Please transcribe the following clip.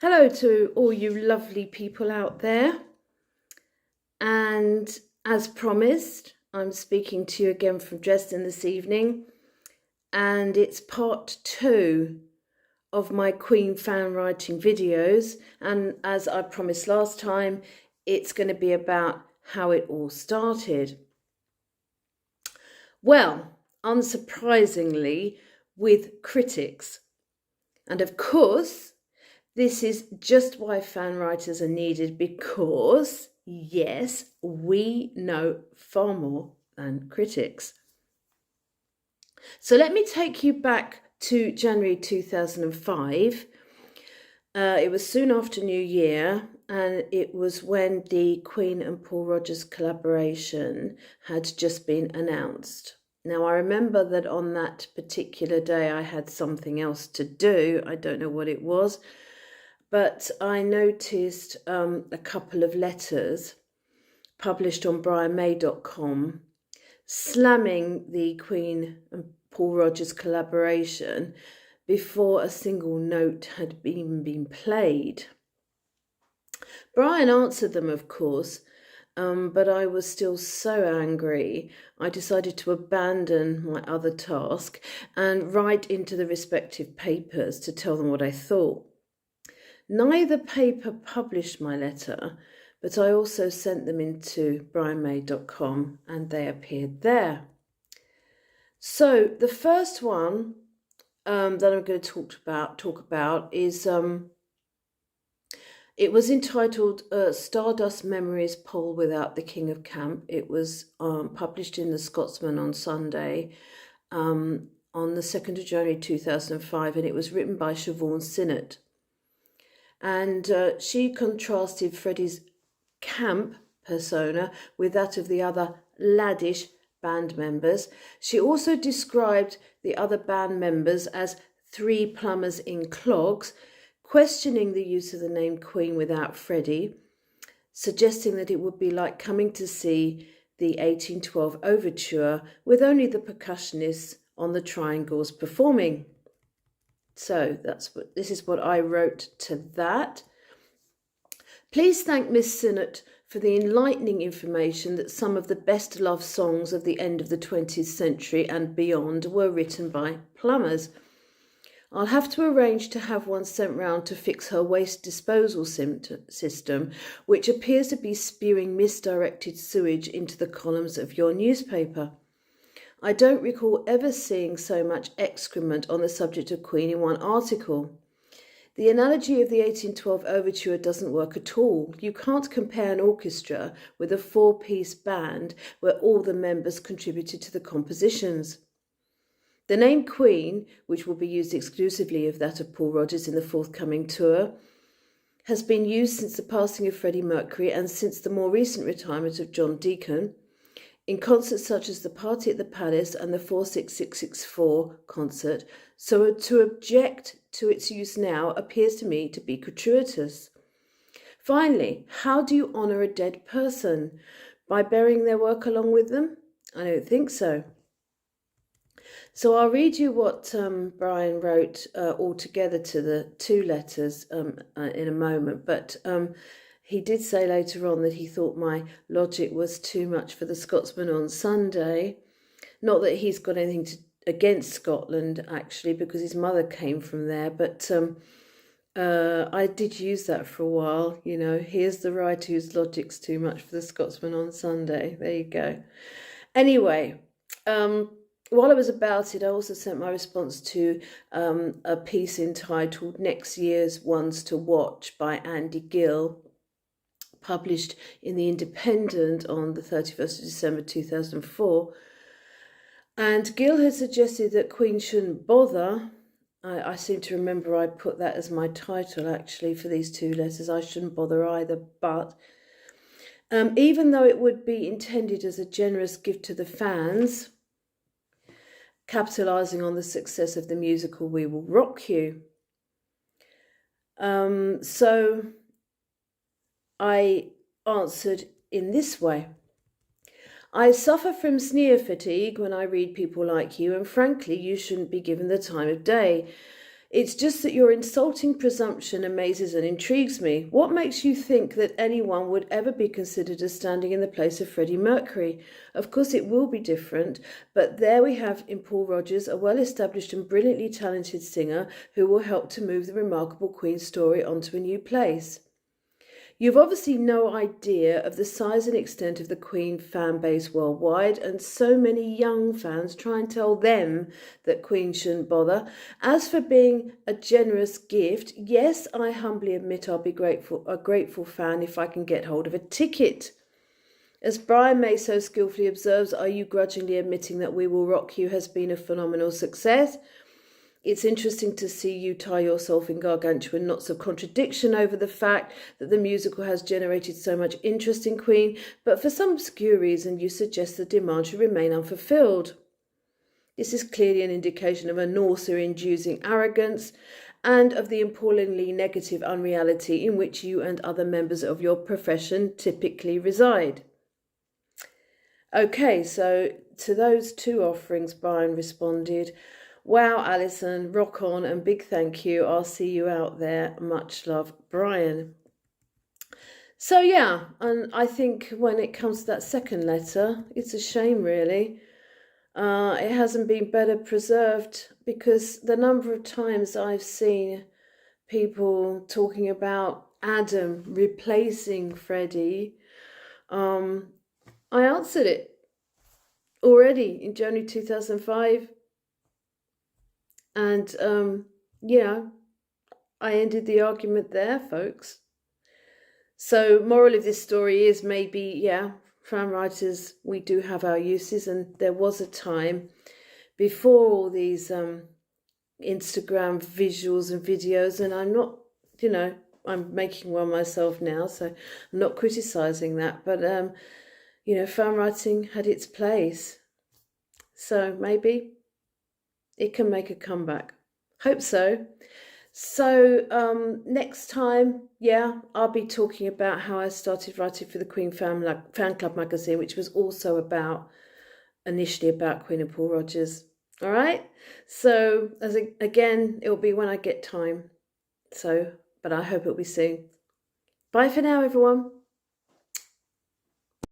Hello to all you lovely people out there. And as promised, I'm speaking to you again from Dresden this evening. And it's part 2 of my Queen fan writing videos. And as I promised last time, it's going to be about how it all started. Well, unsurprisingly, with critics. And of course, this is just why fan writers are needed, because, yes, we know far more than critics. So let me take you back to January 2005. It was soon after New Year, and it was when the Queen and Paul Rodgers collaboration had just been announced. Now, I remember that on that particular day I had something else to do. I don't know what it was. But I noticed a couple of letters published on brianmay.com slamming the Queen and Paul Rodgers collaboration before a single note had been played. Brian answered them, of course, but I was still so angry, I decided to abandon my other task and write into the respective papers to tell them what I thought. Neither paper published my letter, but I also sent them into brianmay.com and they appeared there. So the first one that I'm going to talk about is it was entitled Stardust Memories Poll Without the King of Camp. It was published in the Scotsman on Sunday on the 2nd of January 2005, and it was written by Siobhan Sinnott. And she contrasted Freddie's camp persona with that of the other laddish band members. She also described the other band members as 3 plumbers in clogs, questioning the use of the name Queen without Freddie, suggesting that it would be like coming to see the 1812 overture with only the percussionists on the triangles performing. So this is what I wrote to that. Please thank Miss Sinnott for the enlightening information that some of the best loved songs of the end of the 20th century and beyond were written by plumbers. I'll have to arrange to have one sent round to fix her waste disposal system, which appears to be spewing misdirected sewage into the columns of your newspaper. I don't recall ever seeing so much excrement on the subject of Queen in one article. The analogy of the 1812 overture doesn't work at all. You can't compare an orchestra with a 4-piece band where all the members contributed to the compositions. The name Queen, which will be used exclusively of that of Paul Rodgers in the forthcoming tour, has been used since the passing of Freddie Mercury and since the more recent retirement of John Deacon, in concerts such as the Party at the Palace and the 46664 concert, so to object to its use now appears to me to be gratuitous. Finally, how do you honour a dead person? By burying their work along with them? I don't think so. So I'll read you what Brian wrote altogether to the 2 letters in a moment, but he did say later on that he thought my logic was too much for the Scotsman on Sunday. Not that he's got anything against Scotland, actually, because his mother came from there. But I did use that for a while. You know, here's the writer whose logic's too much for the Scotsman on Sunday. There you go. Anyway, while I was about it, I also sent my response to a piece entitled Next Year's Ones to Watch by Andy Gill, published in The Independent on the 31st of December 2004. And Gill had suggested that Queen shouldn't bother. I seem to remember I put that as my title, actually, for these 2 letters. I shouldn't bother either, but even though it would be intended as a generous gift to the fans, capitalising on the success of the musical We Will Rock You. So I answered in this way. I suffer from sneer fatigue when I read people like you, and frankly, you shouldn't be given the time of day. It's just that your insulting presumption amazes and intrigues me. What makes you think that anyone would ever be considered as standing in the place of Freddie Mercury? Of course, it will be different, but there we have in Paul Rodgers, a well-established and brilliantly talented singer who will help to move the remarkable Queen story onto a new place. You've obviously no idea of the size and extent of the Queen fan base worldwide, and so many young fans try and tell them that Queen shouldn't bother. As for being a generous gift, yes, I humbly admit I'll be a grateful fan if I can get hold of a ticket. As Brian May so skillfully observes, are you grudgingly admitting that We Will Rock You has been a phenomenal success? It's interesting to see you tie yourself in gargantuan knots of contradiction over the fact that the musical has generated so much interest in Queen, but for some obscure reason you suggest the demand should remain unfulfilled. This is clearly an indication of a nausea-inducing arrogance and of the appallingly negative unreality in which you and other members of your profession typically reside. Okay, so to those two offerings, Brian responded, wow, Alison, rock on and big thank you. I'll see you out there. Much love, Brian. So yeah, and I think when it comes to that second letter, it's a shame really. It hasn't been better preserved, because the number of times I've seen people talking about Adam replacing Freddie, I answered it already in January 2005. And, I ended the argument there, folks. So, moral of this story is maybe, fan writers, we do have our uses. And there was a time before all these Instagram visuals and videos, and I'm not, I'm making one myself now, so I'm not criticising that. But, fan writing had its place. So maybe it can make a comeback. Hope so. So next time, I'll be talking about how I started writing for the Queen Fan Club magazine, which was also initially about Queen and Paul Rodgers. All right. So again, it'll be when I get time. But I hope it'll be soon. Bye for now, everyone.